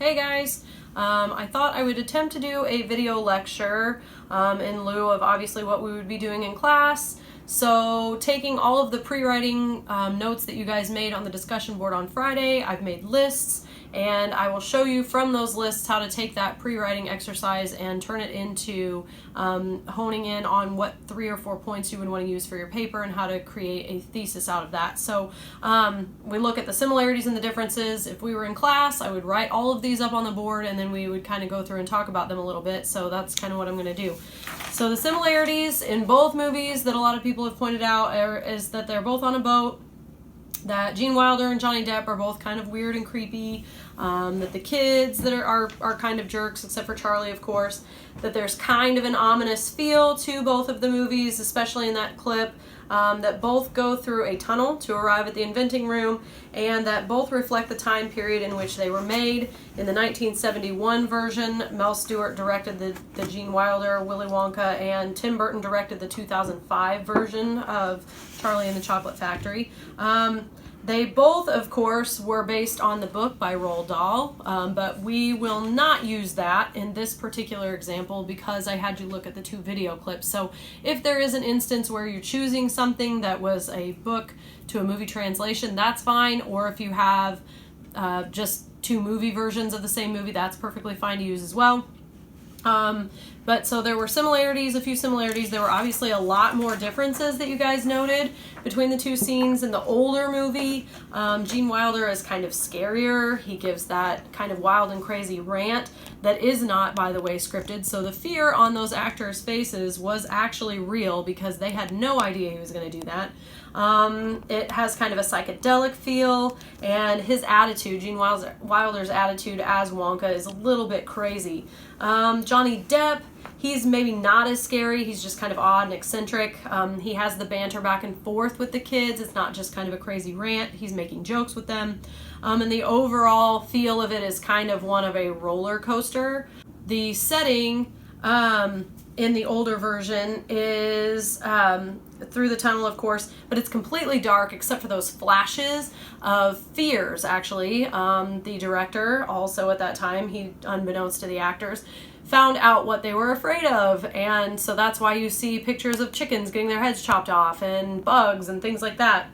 Hey guys, I thought I would attempt to do a video lecture in lieu of obviously what we would be doing in class. So taking all of the pre-writing notes that you guys made on the discussion board on Friday, I've made lists, and I will show you from those lists how to take that pre-writing exercise and turn it into honing in on what 3 or 4 points you would want to use for your paper and how to create a thesis out of that. So we look at the similarities and the differences. If we were in class, I would write all of these up on the board and then we would kind of go through and talk about them a little bit. So that's kind of what I'm going to do. So the similarities in both movies that a lot of people have pointed out is that they're both on a boat, that Gene Wilder and Johnny Depp are both kind of weird and creepy, that the kids that are kind of jerks, except for Charlie, of course, that there's kind of an ominous feel to both of the movies, especially in that clip, that both go through a tunnel to arrive at the inventing room, and that both reflect the time period in which they were made. In the 1971 version, Mel Stewart directed the Gene Wilder Willy Wonka, and Tim Burton directed the 2005 version of Charlie and the Chocolate Factory. They both, of course, were based on the book by Roald Dahl, but we will not use that in this particular example because I had you look at the 2 video clips. So if there is an instance where you're choosing something that was a book to a movie translation, that's fine. Or if you have just 2 movie versions of the same movie, that's perfectly fine to use as well. But so there were similarities, a few similarities. There were obviously a lot more differences that you guys noted between the 2 scenes. In the older movie, Gene Wilder is kind of scarier. He gives that kind of wild and crazy rant that is not, by the way, scripted. So the fear on those actors' faces was actually real because they had no idea he was going to do that. It has kind of a psychedelic feel, and his attitude, Gene Wilder's attitude as Wonka, is a little bit crazy. Johnny Depp, he's maybe not as scary. He's just kind of odd and eccentric. He has the banter back and forth with the kids. It's not just kind of a crazy rant. He's making jokes with them. And the overall feel of it is kind of one of a roller coaster. The setting in the older version is through the tunnel, of course, but it's completely dark except for those flashes of fears, actually. The director, also at that time, he, unbeknownst to the actors, found out what they were afraid of, and so that's why you see pictures of chickens getting their heads chopped off and bugs and things like that.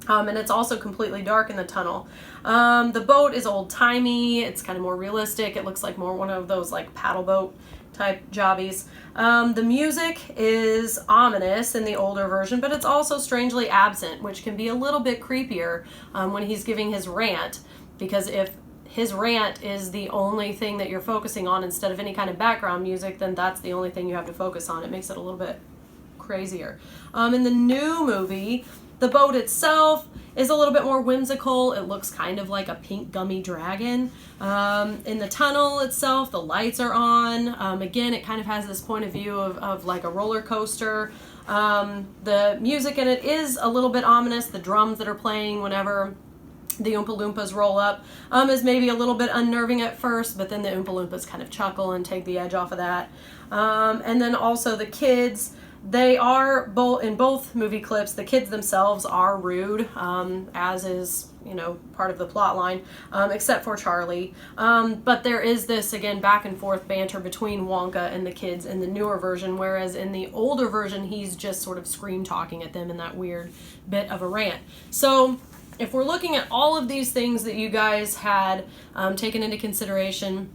And it's also completely dark in the tunnel. The boat is old-timey. It's kind of more realistic. It looks like more one of those like paddle boat type jobbies. The music is ominous in the older version, but it's also strangely absent, which can be a little bit creepier when he's giving his rant, because if his rant is the only thing that you're focusing on instead of any kind of background music, then that's the only thing you have to focus on. It makes it a little bit crazier. In the new movie, the boat itself is a little bit more whimsical. It looks kind of like a pink gummy dragon. In the tunnel itself, the lights are on. Again, it kind of has this point of view of like a roller coaster. The music in it is a little bit ominous. The drums that are playing whenever the Oompa Loompas roll up is maybe a little bit unnerving at first, but then the Oompa Loompas kind of chuckle and take the edge off of that. And then also the kids, they are in both movie clips, the kids themselves are rude, as is, part of the plot line, except for Charlie. But there is this, again, back and forth banter between Wonka and the kids in the newer version, whereas in the older version, he's just sort of scream talking at them in that weird bit of a rant. So if we're looking at all of these things that you guys had taken into consideration,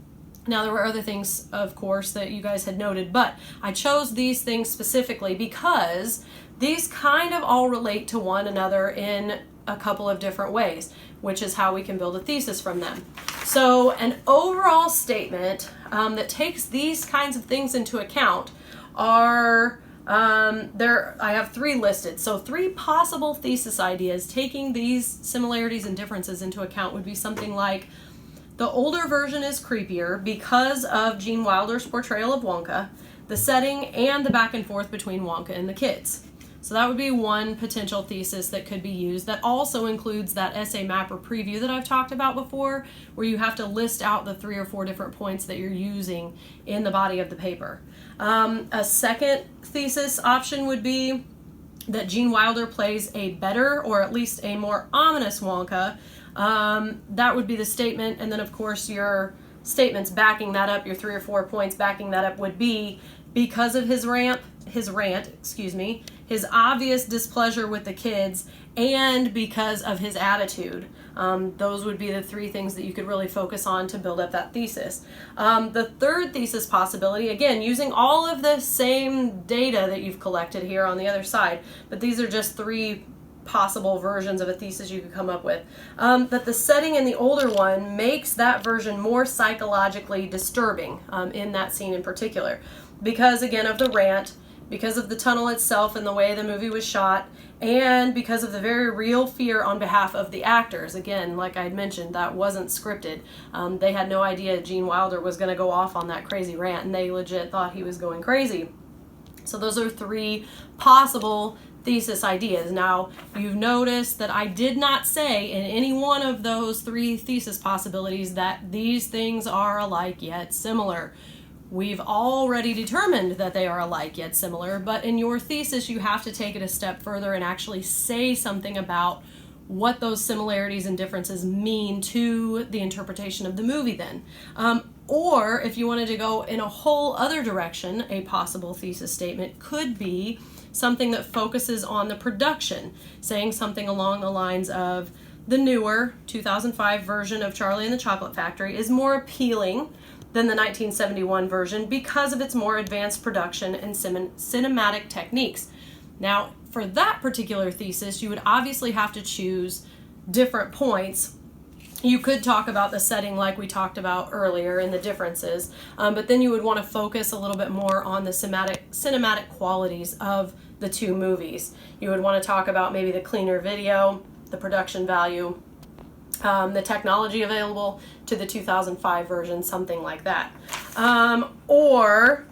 now there were other things, of course, that you guys had noted, but I chose these things specifically because these kind of all relate to one another in a couple of different ways, which is how we can build a thesis from them. So an overall statement that takes these kinds of things into account are I have 3 listed. So 3 possible thesis ideas taking these similarities and differences into account would be something like: the older version is creepier because of Gene Wilder's portrayal of Wonka, the setting, and the back and forth between Wonka and the kids. So that would be one potential thesis that could be used. That also includes that essay map or preview that I've talked about before, where you have to list out the 3 or 4 different points that you're using in the body of the paper. A second thesis option would be that Gene Wilder plays a better, or at least a more ominous Wonka, That would be the statement, and then of course your statements backing that up, your 3 or 4 points backing that up would be because of his rant, his obvious displeasure with the kids, and because of his attitude. Those would be the 3 things that you could really focus on to build up that thesis. The third thesis possibility, again, using all of the same data that you've collected here on the other side, but these are just 3 possible versions of a thesis you could come up with, that the setting in the older one makes that version more psychologically disturbing in that scene in particular. Because, again, of the rant, because of the tunnel itself and the way the movie was shot, and because of the very real fear on behalf of the actors. Again, like I had mentioned, that wasn't scripted. They had no idea Gene Wilder was going to go off on that crazy rant, and they legit thought he was going crazy. So those are 3 possible thesis ideas. Now, you've noticed that I did not say in any one of those 3 thesis possibilities that these things are alike yet similar. We've already determined that they are alike yet similar, but in your thesis you have to take it a step further and actually say something about what those similarities and differences mean to the interpretation of the movie then. Or if you wanted to go in a whole other direction, a possible thesis statement could be something that focuses on the production, saying something along the lines of the newer 2005 version of Charlie and the Chocolate Factory is more appealing than the 1971 version because of its more advanced production and cinematic techniques. Now, for that particular thesis, you would obviously have to choose different points. You could talk about the setting like we talked about earlier and the differences, but then you would want to focus a little bit more on the cinematic qualities of the 2 movies. You would want to talk about maybe the cleaner video, the production value, the technology available to the 2005 version, something like that. Or,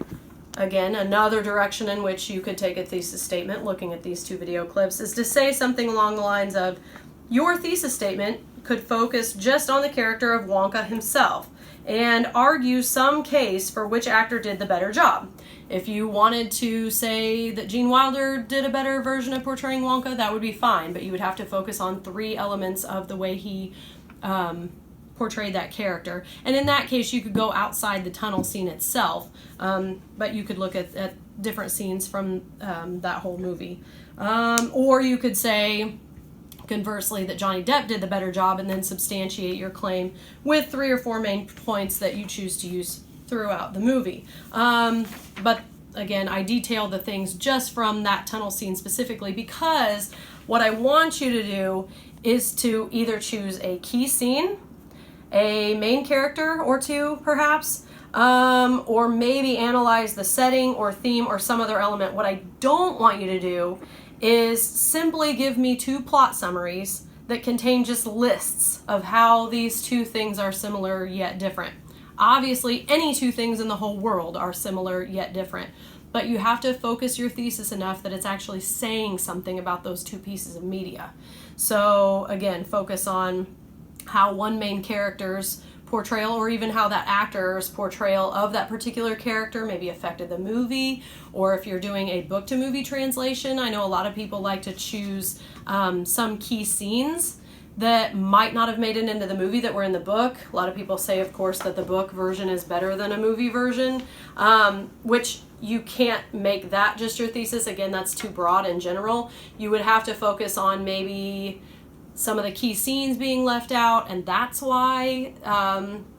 again, another direction in which you could take a thesis statement, looking at these 2 video clips, is to say something along the lines of, your thesis statement could focus just on the character of Wonka himself and argue some case for which actor did the better job. If you wanted to say that Gene Wilder did a better version of portraying Wonka, that would be fine, but you would have to focus on 3 elements of the way he portrayed that character. And in that case, you could go outside the tunnel scene itself, but you could look at different scenes from that whole movie. Or you could say, conversely, that Johnny Depp did the better job and then substantiate your claim with 3 or 4 main points that you choose to use throughout the movie. But again, I detail the things just from that tunnel scene specifically because what I want you to do is to either choose a key scene, a main character or 2 perhaps, or maybe analyze the setting or theme or some other element. What I don't want you to do is simply give me 2 plot summaries that contain just lists of how these 2 things are similar yet different. Obviously, any 2 things in the whole world are similar yet different, but you have to focus your thesis enough that it's actually saying something about those 2 pieces of media. So again, focus on how one main character's portrayal, or even how that actor's portrayal of that particular character maybe affected the movie, or if you're doing a book to movie translation, I know a lot of people like to choose some key scenes that might not have made it into the movie that were in the book. A lot of people say, of course, that the book version is better than a movie version, which you can't make that just your thesis. Again, that's too broad in general. You would have to focus on maybe some of the key scenes being left out, and that's why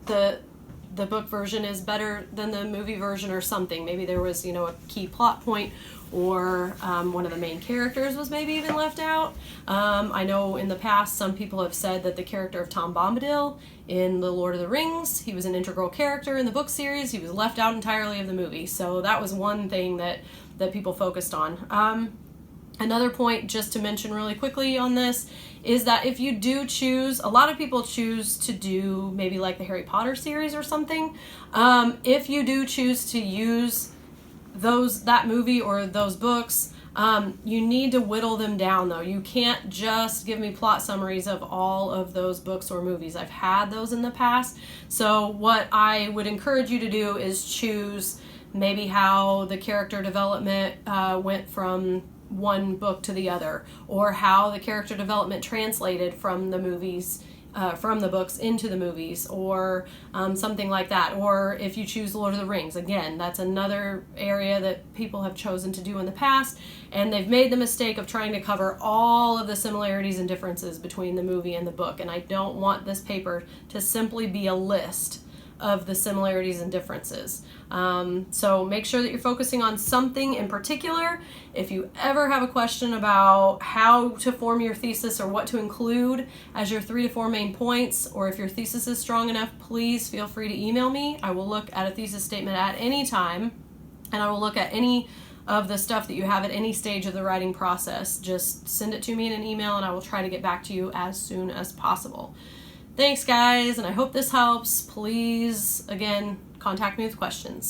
the book version is better than the movie version or something. Maybe there was, a key plot point, or one of the main characters was maybe even left out. I know in the past some people have said that the character of Tom Bombadil in The Lord of the Rings, he was an integral character in the book series. He was left out entirely of the movie. So that was one thing that people focused on. Another point just to mention really quickly on this is that if you do choose, a lot of people choose to do maybe like the Harry Potter series or something. If you do choose to use that movie or those books, you need to whittle them down though. You can't just give me plot summaries of all of those books or movies. I've had those in the past. So what I would encourage you to do is choose maybe how the character development went from one book to the other, or how the character development translated from the movies from the books into the movies, or something like that. Or if you choose Lord of the Rings, again, that's another area that people have chosen to do in the past, and they've made the mistake of trying to cover all of the similarities and differences between the movie and the book. And I don't want this paper to simply be a list of the similarities and differences. So make sure that you're focusing on something in particular. If you ever have a question about how to form your thesis or what to include as your 3 to 4 main points, or if your thesis is strong enough, please feel free to email me. I will look at a thesis statement at any time, and I will look at any of the stuff that you have at any stage of the writing process. Just send it to me in an email and I will try to get back to you as soon as possible. Thanks, guys, and I hope this helps. Please, again, contact me with questions.